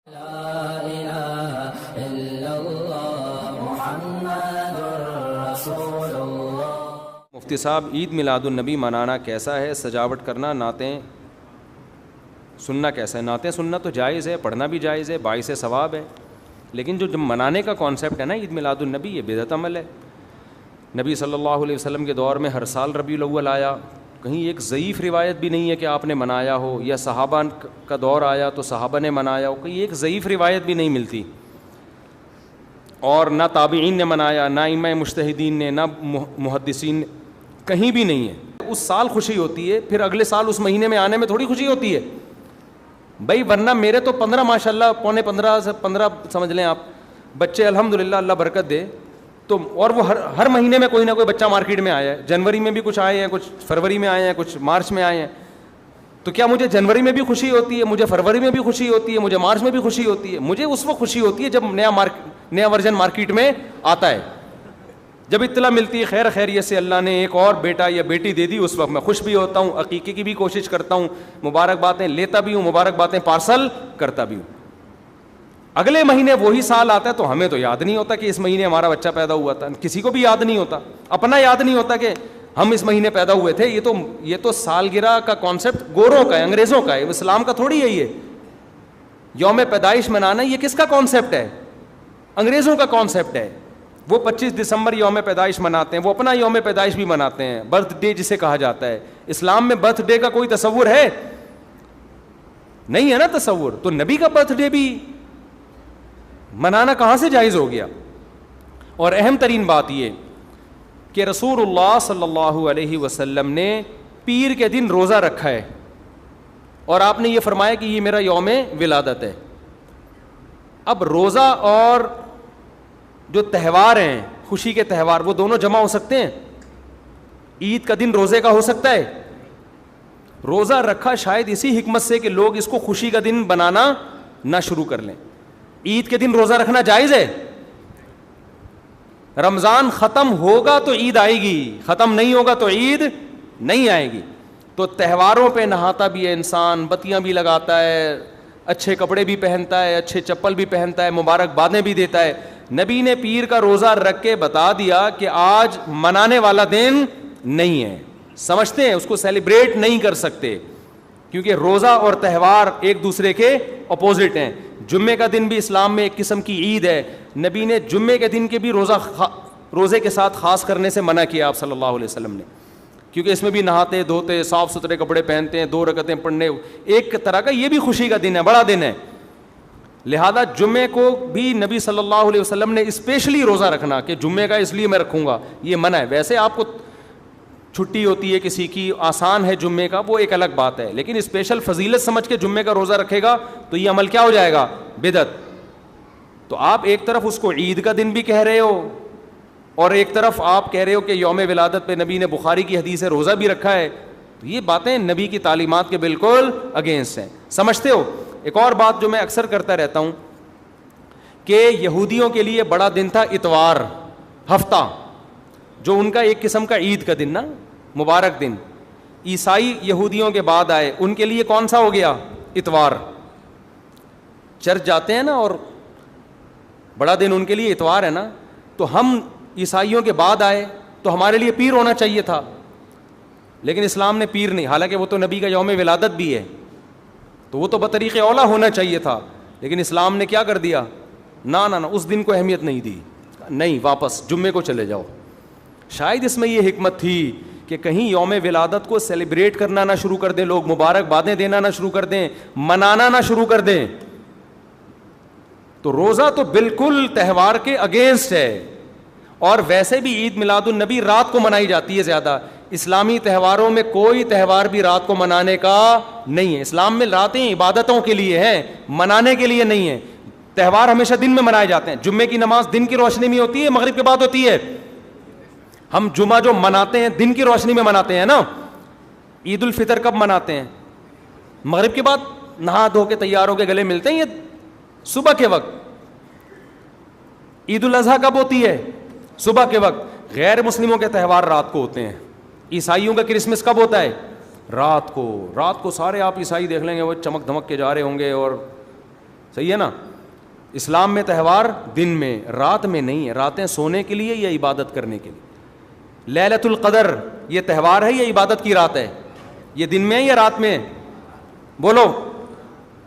لا الہ الا اللہ محمد رسول اللہ۔ مفتی صاحب، عید میلاد النبی منانا کیسا ہے؟ سجاوٹ کرنا، نعتیں سننا کیسا ہے؟ نعتیں سننا تو جائز ہے، پڑھنا بھی جائز ہے، باعث ثواب ہے، لیکن جو منانے کا کانسیپٹ ہے نا عید میلاد النبی، یہ بدعت عمل ہے۔ نبی صلی اللہ علیہ وسلم کے دور میں ہر سال ربیع الاول آیا، کہیں ایک ضعیف روایت بھی نہیں ہے کہ آپ نے منایا ہو، یا صحابہ کا دور آیا تو صحابہ نے منایا ہو، کہیں ایک ضعیف روایت بھی نہیں ملتی، اور نہ تابعین نے منایا، نہ ائمہ مجتہدین نے، نہ محدثین نے، کہیں بھی نہیں ہے۔ اس سال خوشی ہوتی ہے، پھر اگلے سال اس مہینے میں آنے میں تھوڑی خوشی ہوتی ہے بھائی، ورنہ میرے تو 15 ماشاءاللہ، پونے 15 سے 15 سمجھ لیں آپ بچے، الحمدللہ اللہ برکت دے، تو اور وہ ہر مہینے میں کوئی نہ کوئی بچہ مارکیٹ میں آیا ہے، جنوری میں بھی کچھ آئے ہیں، کچھ فروری میں آئے ہیں، کچھ مارچ میں آئے ہیں، تو کیا مجھے جنوری میں بھی خوشی ہوتی ہے؟ مجھے فروری میں بھی خوشی ہوتی ہے؟ مجھے مارچ میں بھی خوشی ہوتی ہے؟ مجھے اس وقت خوشی ہوتی ہے جب نیا ورژن مارکیٹ میں آتا ہے، جب اطلاع ملتی ہے خیر خیریت سے اللہ نے ایک اور بیٹا یا بیٹی دے دی، اس وقت میں خوش بھی ہوتا ہوں، عقیقے کی بھی کوشش کرتا ہوں، مبارک باتیں لیتا بھی ہوں، مبارک باتیں پارسل کرتا بھی ہوں۔ اگلے مہینے وہی سال آتا ہے تو ہمیں تو یاد نہیں ہوتا کہ اس مہینے ہمارا بچہ پیدا ہوا تھا، کسی کو بھی یاد نہیں ہوتا، اپنا یاد نہیں ہوتا کہ ہم اس مہینے پیدا ہوئے تھے۔ یہ تو سالگرہ کا کانسیپٹ گوروں کا ہے، انگریزوں کا ہے، اسلام کا تھوڑی ہے۔ یہ یوم پیدائش منانا یہ کس کا کانسیپٹ ہے؟ انگریزوں کا کانسیپٹ ہے۔ وہ 25 دسمبر یوم پیدائش مناتے ہیں، وہ اپنا یوم پیدائش بھی مناتے ہیں، برتھ ڈے جسے کہا جاتا ہے۔ اسلام میں برتھ ڈے کا کوئی تصور ہے؟ نہیں ہے نا تصور، تو نبی کا برتھ ڈے بھی منانا کہاں سے جائز ہو گیا؟ اور اہم ترین بات یہ کہ رسول اللہ صلی اللہ علیہ وسلم نے پیر کے دن روزہ رکھا ہے، اور آپ نے یہ فرمایا کہ یہ میرا یوم ولادت ہے۔ اب روزہ اور جو تہوار ہیں، خوشی کے تہوار، وہ دونوں جمع ہو سکتے ہیں؟ عید کا دن روزے کا ہو سکتا ہے؟ روزہ رکھا شاید اسی حکمت سے کہ لوگ اس کو خوشی کا دن بنانا نہ شروع کر لیں۔ عید کے دن روزہ رکھنا جائز ہے؟ رمضان ختم ہوگا تو عید آئے گی، ختم نہیں ہوگا تو عید نہیں آئے گی۔ تو تہواروں پہ نہاتا بھی ہے انسان، بتیاں بھی لگاتا ہے، اچھے کپڑے بھی پہنتا ہے، اچھے چپل بھی پہنتا ہے، مبارک بادیں بھی دیتا ہے۔ نبی نے پیر کا روزہ رکھ کے بتا دیا کہ آج منانے والا دن نہیں ہے، سمجھتے ہیں اس کو سیلیبریٹ نہیں کر سکتے، کیونکہ روزہ اور تہوار ایک دوسرے کے اپوزٹ ہیں۔ جمعے کا دن بھی اسلام میں ایک قسم کی عید ہے، نبی نے جمعے کے دن کے بھی روزے کے ساتھ خاص کرنے سے منع کیا آپ صلی اللہ علیہ وسلم نے، کیونکہ اس میں بھی نہاتے دھوتے، صاف ستھرے کپڑے پہنتے ہیں، 2 رکعتیں پڑھنے، ایک طرح کا یہ بھی خوشی کا دن ہے، بڑا دن ہے۔ لہذا جمعے کو بھی نبی صلی اللہ علیہ وسلم نے اسپیشلی روزہ رکھنا کہ جمعے کا اس لیے میں رکھوں گا، یہ منع ہے۔ ویسے آپ کو چھٹی ہوتی ہے کسی کی، آسان ہے جمعے کا، وہ ایک الگ بات ہے، لیکن اسپیشل فضیلت سمجھ کے جمعے کا روزہ رکھے گا تو یہ عمل کیا ہو جائے گا؟ بدعت۔ تو آپ ایک طرف اس کو عید کا دن بھی کہہ رہے ہو، اور ایک طرف آپ کہہ رہے ہو کہ یوم ولادت پہ نبی نے بخاری کی حدیث ہے روزہ بھی رکھا ہے، تو یہ باتیں نبی کی تعلیمات کے بالکل اگینسٹ ہیں، سمجھتے ہو؟ ایک اور بات جو میں اکثر کرتا رہتا ہوں کہ یہودیوں کے لیے بڑا دن تھا اتوار، ہفتہ، جو ان کا ایک قسم کا عید کا دن نا، مبارک دن۔ عیسائی یہودیوں کے بعد آئے، ان کے لیے کون سا ہو گیا؟ اتوار۔ چرچ جاتے ہیں نا، اور بڑا دن ان کے لیے اتوار ہے نا، تو ہم عیسائیوں کے بعد آئے تو ہمارے لیے پیر ہونا چاہیے تھا، لیکن اسلام نے پیر نہیں، حالانکہ وہ تو نبی کا یوم ولادت بھی ہے، تو وہ تو بطریق اولا ہونا چاہیے تھا، لیکن اسلام نے کیا کر دیا؟ نہ اس دن کو اہمیت نہیں دی، نہیں، واپس جمعے کو چلے جاؤ۔ شاید اس میں یہ حکمت تھی کہ کہیں یوم ولادت کو سیلیبریٹ کرنا نہ شروع کر دیں لوگ، مبارک بادیں دینا نہ شروع کر دیں، منانا نہ شروع کر دیں۔ تو روزہ تو بالکل تہوار کے اگینسٹ ہے، اور ویسے بھی عید میلاد النبی رات کو منائی جاتی ہے زیادہ۔ اسلامی تہواروں میں کوئی تہوار بھی رات کو منانے کا نہیں ہے، اسلام میں راتیں عبادتوں کے لیے ہیں، منانے کے لیے نہیں ہے۔ تہوار ہمیشہ دن میں منائے جاتے ہیں، جمعے کی نماز دن کی روشنی میں ہوتی ہے، مغرب کے بعد ہوتی ہے۔ ہم جمعہ جو مناتے ہیں دن کی روشنی میں مناتے ہیں نا۔ عید الفطر کب مناتے ہیں؟ مغرب کے بعد نہا دھو کے تیار ہو کے گلے ملتے ہیں، یہ صبح کے وقت۔ عید الاضحیٰ کب ہوتی ہے؟ صبح کے وقت۔ غیر مسلموں کے تہوار رات کو ہوتے ہیں۔ عیسائیوں کا کرسمس کب ہوتا ہے؟ رات کو۔ رات کو سارے آپ عیسائی دیکھ لیں گے وہ چمک دھمک کے جا رہے ہوں گے اور صحیح ہے نا. اسلام میں تہوار دن میں رات میں نہیں ہے. راتیں سونے کے لیے یا عبادت کرنے کے لیے. لیلۃ القدر یہ تہوار ہے یا عبادت کی رات ہے؟ یہ دن میں ہے یا رات میں؟ بولو.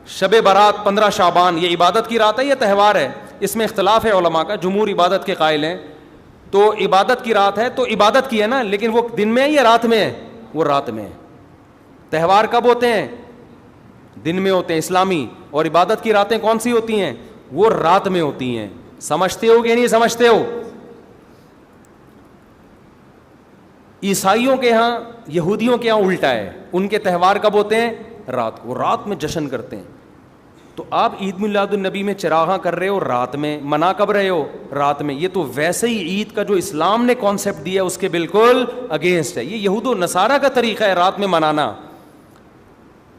شب برات 15 شعبان یہ عبادت کی رات ہے یا تہوار ہے؟ اس میں اختلاف ہے علماء کا. جمہور عبادت کے قائل ہیں. تو عبادت کی رات ہے تو عبادت کی ہے نا, لیکن وہ دن میں ہے یا رات میں ہے؟ وہ رات میں ہے. تہوار کب ہوتے ہیں؟ دن میں ہوتے ہیں اسلامی. اور عبادت کی راتیں کون سی ہوتی ہیں؟ وہ رات میں ہوتی ہیں. سمجھتے ہو کہ نہیں سمجھتے ہو؟ عیسائیوں کے ہاں, یہودیوں کے ہاں الٹا ہے. ان کے تہوار کب ہوتے ہیں؟ رات کو. رات میں جشن کرتے ہیں. تو آپ عید میلاد النبی میں چراغاں کر رہے ہو رات میں, منا کب رہے ہو؟ رات میں. یہ تو ویسے ہی عید کا جو اسلام نے کانسیپٹ دیا اس کے بالکل اگینسٹ ہے. یہ یہود و نصارہ کا طریقہ ہے رات میں منانا.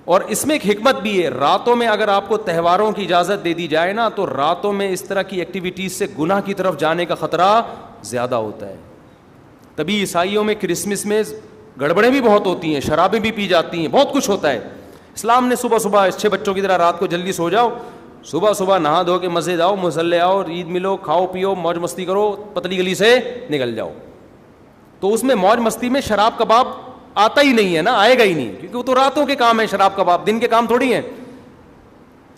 اور اس میں ایک حکمت بھی ہے. راتوں میں اگر آپ کو تہواروں کی اجازت دے دی جائے نا, تو راتوں میں اس طرح کی ایکٹیویٹیز سے گناہ کی طرف جانے کا خطرہ زیادہ ہوتا ہے. تبھی عیسائیوں میں کرسمس میں گڑبڑیں بھی بہت ہوتی ہیں, شرابیں بھی پی جاتی ہیں, بہت کچھ ہوتا ہے. اسلام نے صبح صبح اچھے بچوں کی طرح رات کو جلدی سو جاؤ, صبح صبح نہا دھو کے مسجد آؤ, مصلی آؤ, عید ملو, کھاؤ پیو, موج مستی کرو, پتلی گلی سے نکل جاؤ. تو اس میں موج مستی میں شراب کباب آتا ہی نہیں ہے نا, آئے گا ہی نہیں, کیونکہ وہ تو راتوں کے کام ہے. شراب کباب دن کے کام تھوڑی ہیں.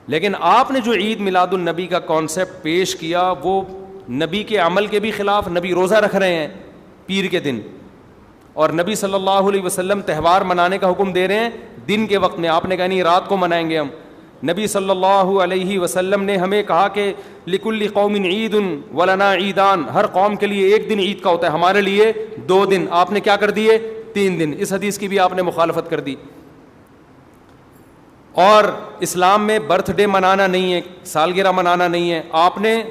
لیکن آپ نے جو عید میلاد النبی کا کانسیپٹ پیش کیا وہ نبی کے عمل کے بھی خلاف. نبی روزہ رکھ رہے ہیں پیر کے دن, اور نبی صلی اللہ علیہ وسلم تہوار منانے کا حکم دے رہے ہیں دن کے وقت میں. آپ نے کہا نہیں رات کو منائیں گے ہم. نبی صلی اللہ علیہ وسلم نے ہمیں کہا کہ لکل قوم عید ولنا عیدان, ہر قوم کے لیے ایک دن عید کا ہوتا ہے, ہمارے لیے 2 دن. آپ نے کیا کر دیے؟ 3 دن. اس حدیث کی بھی آپ نے مخالفت کر دی. اور اسلام میں برتھ ڈے منانا نہیں ہے, سالگرہ منانا نہیں ہے. آپ نے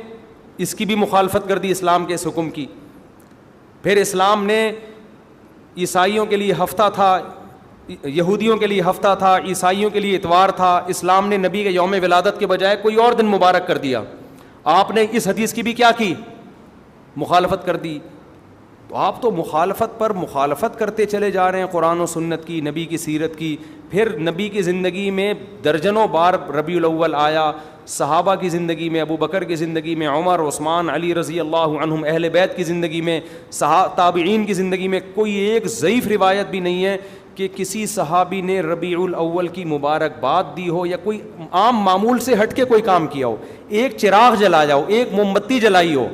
اس کی بھی مخالفت کر دی اسلام کے اس حکم کی. پھر اسلام نے عیسائیوں کے لیے ہفتہ تھا, یہودیوں کے لیے ہفتہ تھا, عیسائیوں کے لیے اتوار تھا. اسلام نے نبی کے یوم ولادت کے بجائے کوئی اور دن مبارک کر دیا. آپ نے اس حدیث کی بھی کیا کی؟ مخالفت کر دی. تو آپ تو مخالفت پر مخالفت کرتے چلے جا رہے ہیں قرآن و سنت کی, نبی کی سیرت کی. پھر نبی کی زندگی میں درجنوں بار ربیع الاول آیا, صحابہ کی زندگی میں, ابو بکر کی زندگی میں, عمر, عثمان, علی رضی اللہ عنہم, اہل بیت کی زندگی میں, تابعین کی زندگی میں کوئی ایک ضعیف روایت بھی نہیں ہے کہ کسی صحابی نے ربیع الاول کی مبارکباد دی ہو یا کوئی عام معمول سے ہٹ کے کوئی کام کیا ہو. ایک چراغ جلایا ہو, ایک موم بتی جلائی ہو,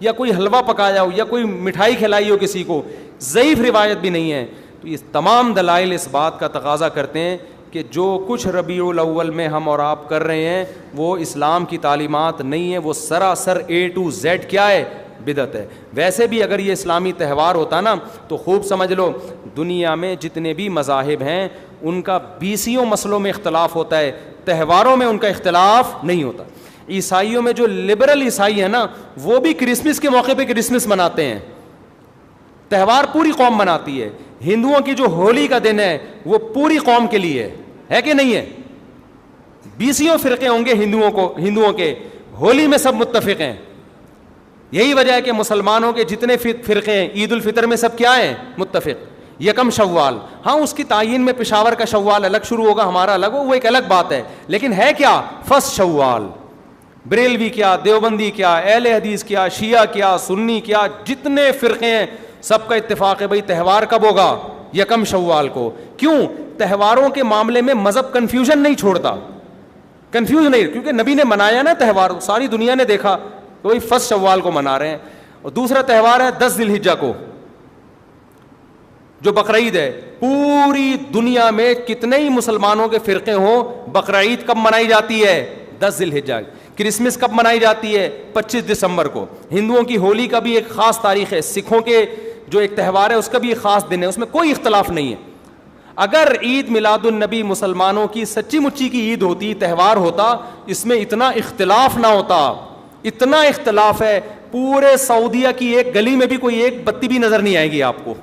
یا کوئی حلوہ پکایا ہو, یا کوئی مٹھائی کھلائی ہو کسی کو, ضعیف روایت بھی نہیں ہے. تو یہ تمام دلائل اس بات کا تقاضا کرتے ہیں کہ جو کچھ ربیع الاول میں ہم اور آپ کر رہے ہیں وہ اسلام کی تعلیمات نہیں ہے, وہ سراسر A to Z کیا ہے؟ بدعت ہے. ویسے بھی اگر یہ اسلامی تہوار ہوتا نا تو خوب سمجھ لو دنیا میں جتنے بھی مذاہب ہیں ان کا 20 مسئلوں میں اختلاف ہوتا ہے, تہواروں میں ان کا اختلاف نہیں ہوتا. عیسائیوں میں جو لبرل عیسائی ہیں نا وہ بھی کرسمس کے موقع پہ کرسمس مناتے ہیں, تہوار پوری قوم مناتی ہے. ہندوؤں کی جو ہولی کا دن ہے وہ پوری قوم کے لیے ہے کہ نہیں ہے؟ 20 فرقے ہوں گے ہندوؤں کے, ہولی میں سب متفق ہیں. یہی وجہ ہے کہ مسلمانوں کے جتنے فرقے ہیں عید الفطر میں سب کیا ہیں؟ متفق. یکم شوال, ہاں اس کی تعین میں پشاور کا شوال الگ شروع ہوگا, ہمارا الگ ہو, وہ ایک الگ بات ہے, لیکن ہے کیا؟ فرسٹ شوال. بریلوی کیا, دیوبندی کیا, اہل حدیث کیا, شیعہ کیا, سنی کیا, جتنے فرقے ہیں سب کا اتفاق ہے بھائی تہوار کب ہوگا؟ یکم شوال کو. کیوں؟ تہواروں کے معاملے میں مذہب کنفیوژن نہیں چھوڑتا, کنفیوز نہیں, کیونکہ نبی نے منایا نا تہوار, ساری دنیا نے دیکھا تو وہی فرسٹ شوال کو منا رہے ہیں. اور دوسرا تہوار ہے 10 ذی الحجہ کو جو بقرعید ہے. پوری دنیا میں کتنے ہی مسلمانوں کے فرقے ہوں, بقرعید کب منائی جاتی ہے؟ 10 ذی الحجہ. کرسمس کب منائی جاتی ہے؟ 25 دسمبر کو. ہندوؤں کی ہولی کا بھی ایک خاص تاریخ ہے, سکھوں کے جو ایک تہوار ہے اس کا بھی ایک خاص دن ہے, اس میں کوئی اختلاف نہیں ہے. اگر عید میلاد النبی مسلمانوں کی سچی مچی کی عید ہوتی, تہوار ہوتا, اس میں اتنا اختلاف نہ ہوتا. اتنا اختلاف ہے, پورے سعودیہ کی ایک گلی میں بھی کوئی ایک بتی بھی نظر نہیں آئے گی آپ کو.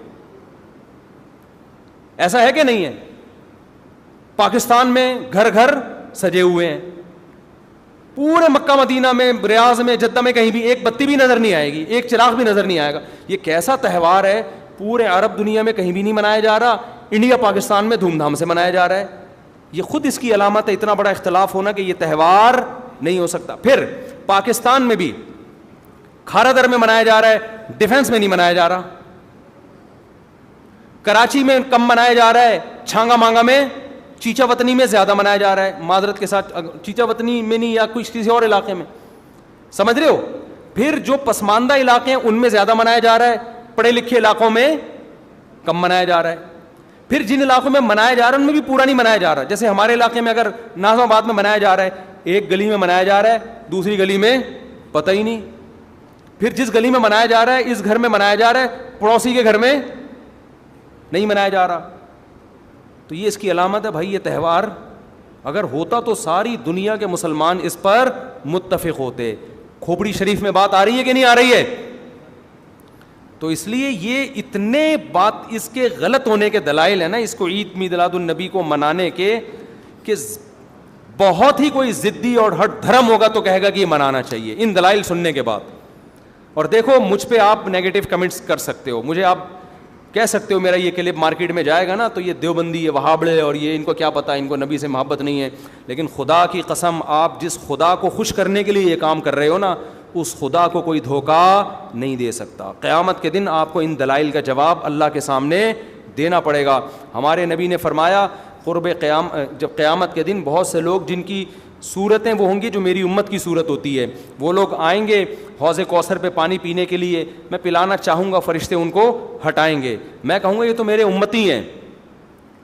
ایسا ہے کہ نہیں ہے؟ پاکستان میں گھر گھر سجے ہوئے ہیں, پورے مکہ مدینہ میں, ریاض میں, جدہ میں کہیں بھی ایک بتی بھی نظر نہیں آئے گی, ایک چراغ بھی نظر نہیں آئے گا. یہ کیسا تہوار ہے؟ پورے عرب دنیا میں کہیں بھی نہیں منایا جا رہا, انڈیا پاکستان میں دھوم دھام سے منایا جا رہا ہے. یہ خود اس کی علامت ہے, اتنا بڑا اختلاف ہونا کہ یہ تہوار نہیں ہو سکتا. پھر پاکستان میں بھی کھارا در میں منایا جا رہا ہے, ڈیفنس میں نہیں منایا جا رہا. کراچی میں کم منایا جا رہا ہے, چھانگا مانگا میں, چیچا وطنی میں زیادہ منایا جا رہا ہے. معذرت کے ساتھ, چیچا وطنی میں نہیں, یا کسی اور علاقے میں, سمجھ رہے ہو. پھر جو پسماندہ علاقے ہیں ان میں زیادہ منایا جا رہا ہے, پڑھے لکھے علاقوں میں کم منایا جا رہا ہے. پھر جن علاقوں میں منایا جا رہا ہے ان میں بھی پورا نہیں منایا جا رہا. جیسے ہمارے علاقے میں اگر ناظم آباد میں منایا جا رہا ہے, ایک گلی میں منایا جا رہا ہے, دوسری گلی میں پتہ ہی نہیں. پھر جس گلی میں منایا جا رہا ہے, اس گھر میں منایا جا رہا ہے, پڑوسی کے گھر میں نہیں منایا جا رہا. تو یہ اس کی علامت ہے بھائی. یہ تہوار اگر ہوتا تو ساری دنیا کے مسلمان اس پر متفق ہوتے. کھوپڑی شریف میں بات آ رہی ہے کہ نہیں آ رہی ہے؟ تو اس لیے یہ اتنے بات اس کے غلط ہونے کے دلائل ہیں نا, اس کو عید میلاد النبی کو منانے کے, کہ بہت ہی کوئی ضدی اور ہٹ دھرم ہوگا تو کہے گا کہ یہ منانا چاہیے ان دلائل سننے کے بعد. اور دیکھو مجھ پہ آپ نیگیٹو کمنٹس کر سکتے ہو, مجھے آپ کہہ سکتے ہو میرا یہ کلپ مارکیٹ میں جائے گا نا تو یہ دیوبندی, یہ وہابڑے, اور یہ ان کو کیا پتہ, ان کو نبی سے محبت نہیں ہے. لیکن خدا کی قسم, آپ جس خدا کو خوش کرنے کے لیے یہ کام کر رہے ہو نا, اس خدا کو کوئی دھوکہ نہیں دے سکتا. قیامت کے دن آپ کو ان دلائل کا جواب اللہ کے سامنے دینا پڑے گا. ہمارے نبی نے فرمایا جب قیامت کے دن بہت سے لوگ جن کی صورتیں وہ ہوں گی جو میری امت کی صورت ہوتی ہے, وہ لوگ آئیں گے حوض کوثر پہ پانی پینے کے لیے, میں پلانا چاہوں گا, فرشتے ان کو ہٹائیں گے, میں کہوں گا یہ تو میرے امتی ہیں.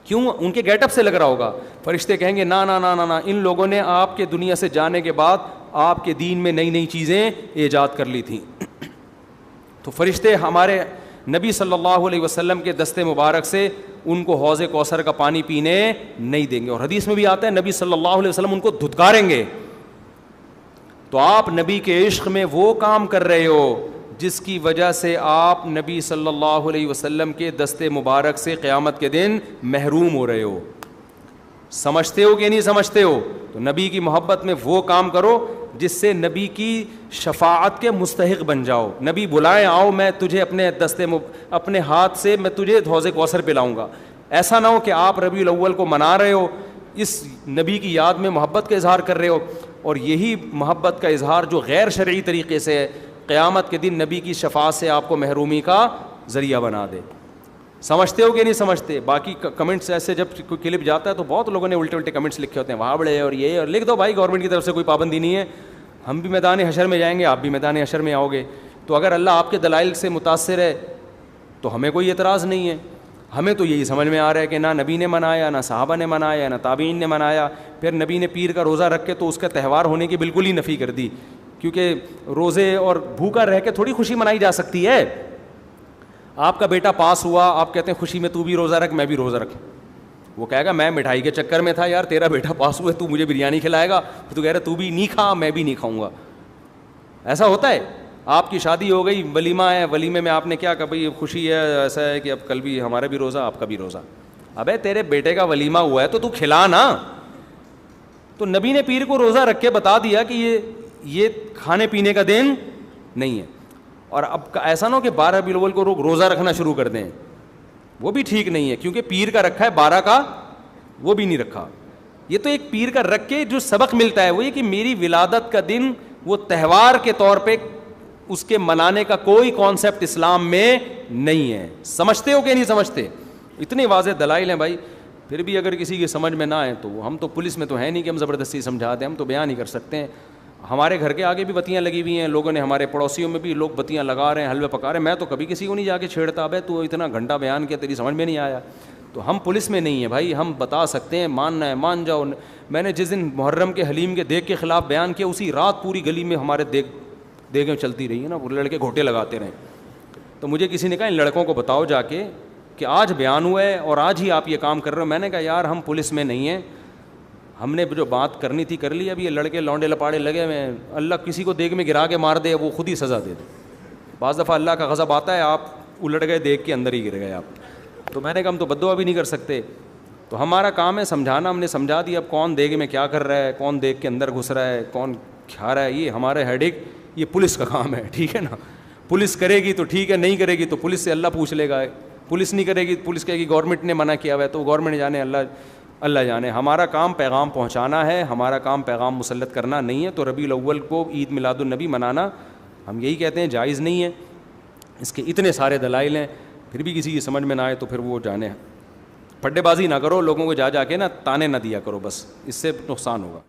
کیوں؟ ان کے گیٹ اپ سے لگ رہا ہوگا. فرشتے کہیں گے نا نا نا نا نا, ان لوگوں نے آپ کے دنیا سے جانے کے بعد آپ کے دین میں نئی نئی چیزیں ایجاد کر لی تھیں. تو فرشتے ہمارے نبی صلی اللہ علیہ وسلم کے دستے مبارک سے ان کو حوض کوثر کا پانی پینے نہیں دیں گے. اور حدیث میں بھی آتا ہے نبی صلی اللہ علیہ وسلم ان کو دھتکاریں گے. تو آپ نبی کے عشق میں وہ کام کر رہے ہو جس کی وجہ سے آپ نبی صلی اللہ علیہ وسلم کے دستے مبارک سے قیامت کے دن محروم ہو رہے ہو. سمجھتے ہو کہ نہیں سمجھتے ہو؟ تو نبی کی محبت میں وہ کام کرو جس سے نبی کی شفاعت کے مستحق بن جاؤ. نبی بلائیں, آؤ میں تجھے اپنے ہاتھ سے میں تجھے حوض کوثر پلاؤں گا. ایسا نہ ہو کہ آپ ربیع الاول کو منا رہے ہو, اس نبی کی یاد میں محبت کا اظہار کر رہے ہو, اور یہی محبت کا اظہار جو غیر شرعی طریقے سے ہے, قیامت کے دن نبی کی شفاعت سے آپ کو محرومی کا ذریعہ بنا دے. سمجھتے ہو کہ نہیں سمجھتے؟ باقی کمنٹس ایسے جب کوئی کلپ جاتا ہے تو بہت لوگوں نے الٹے کمنٹس لکھے ہوتے ہیں, وہاں بڑے اور یہ, اور لکھ دو بھائی, گورنمنٹ کی طرف سے کوئی پابندی نہیں ہے. ہم بھی میدان حشر میں جائیں گے, آپ بھی میدان حشر میں آؤ گے. تو اگر اللہ آپ کے دلائل سے متاثر ہے تو ہمیں کوئی اعتراض نہیں ہے. ہمیں تو یہی سمجھ میں آ رہا ہے کہ نہ نبی نے منایا, نہ صحابہ نے منایا, نہ تابعین نے منایا. پھر نبی نے پیر کا روزہ رکھ کے تو اس کا تہوار ہونے کی بالکل ہی نفی کر دی, کیونکہ روزے اور بھوکا رہ کے تھوڑی خوشی منائی جا سکتی ہے. آپ کا بیٹا پاس ہوا, آپ کہتے ہیں خوشی میں تو بھی روزہ رکھ, میں بھی روزہ رکھ. وہ کہے گا میں مٹھائی کے چکر میں تھا یار, تیرا بیٹا پاس ہوا ہے, تو مجھے بریانی کھلائے گا, تو کہہ رہا تو بھی نہیں کھا, میں بھی نہیں کھاؤں گا. ایسا ہوتا ہے. آپ کی شادی ہو گئی, ولیمہ ہے, ولیمے میں آپ نے کیا کہا بھائی خوشی ہے, ایسا ہے کہ اب کل بھی ہمارا بھی روزہ, آپ کا بھی روزہ. ابے تیرے بیٹے کا ولیمہ ہوا ہے تو کھلا نا. تو نبی نے پیر کو روزہ رکھ کے بتا دیا کہ یہ کھانے پینے کا دن نہیں ہے. اور اب ایسا نہ ہو کہ 12 ربیع الاول کو روزہ رکھنا شروع کر دیں, وہ بھی ٹھیک نہیں ہے, کیونکہ پیر کا رکھا ہے, 12 کا وہ بھی نہیں رکھا. یہ تو ایک پیر کا رکھ کے جو سبق ملتا ہے وہ یہ کہ میری ولادت کا دن وہ تہوار کے طور پہ اس کے منانے کا کوئی کانسیپٹ اسلام میں نہیں ہے. سمجھتے ہو کہ نہیں سمجھتے؟ اتنے واضح دلائل ہیں بھائی. پھر بھی اگر کسی کی سمجھ میں نہ آئے تو ہم تو پولیس میں تو ہے نہیں کہ ہم زبردستی سمجھا دیں, ہم تو بیان ہی کر سکتے ہیں. ہمارے گھر کے آگے بھی بتیاں لگی ہوئی ہیں, لوگوں نے, ہمارے پڑوسیوں میں بھی لوگ بتیاں لگا رہے ہیں, حلوے پکا رہے ہیں. میں تو کبھی کسی کو نہیں جا کے چھیڑتا, ابے تو اتنا گھنٹہ بیان کیا, تیری سمجھ میں نہیں آیا. تو ہم پولیس میں نہیں ہیں بھائی, ہم بتا سکتے ہیں, ماننا ہے مان جاؤ. میں نے جس دن محرم کے حلیم کے دیگ کے خلاف بیان کیا, اسی رات پوری گلی میں ہمارے دیگیں چلتی رہی ہیں نا, پورے لڑکے گھوٹے لگاتے رہے. تو مجھے کسی نے کہا ان لڑکوں کو بتاؤ جا کے کہ آج بیان ہوا ہے اور آج ہی آپ یہ کام کر رہے ہو. میں نے کہا یار ہم پولیس میں نہیں ہیں, ہم نے جو بات کرنی تھی کر لی. اب یہ لڑکے لونڈے لپاڑے لگے ہوئے, اللہ کسی کو دیگ میں گرا کے مار دے, وہ خود ہی سزا دے دے. بعض دفعہ اللہ کا غضب آتا ہے, آپ الٹ گئے, دیگ کے اندر ہی گر گئے آپ. تو میں نے کہا ہم تو بد دعا بھی نہیں کر سکتے, تو ہمارا کام ہے سمجھانا. ہم نے سمجھا دیا اب کون دیگ میں کیا کر رہا ہے, کون دیگ کے اندر گھس رہا ہے, کون کھا رہا ہے, یہ ہمارے ہیڈک, یہ پولیس کا کام ہے. ٹھیک ہے نا, پولیس کرے گی تو ٹھیک ہے, نہیں کرے گی تو پولیس سے اللہ پوچھ لے گا. پولیس نہیں کرے گی, پولیس کہے گی گورنمنٹ نے منع کیا ہوا ہے, تو گورنمنٹ جانے, اللہ اللہ جانے. ہمارا کام پیغام پہنچانا ہے, ہمارا کام پیغام مسلط کرنا نہیں ہے. تو ربیع الاول کو عید میلاد النبی منانا ہم یہی کہتے ہیں جائز نہیں ہے. اس کے اتنے سارے دلائل ہیں, پھر بھی کسی کی سمجھ میں نہ آئے تو پھر وہ جانے. پڈے بازی نہ کرو, لوگوں کو جا کے نا تانے نہ دیا کرو, بس اس سے نقصان ہوگا.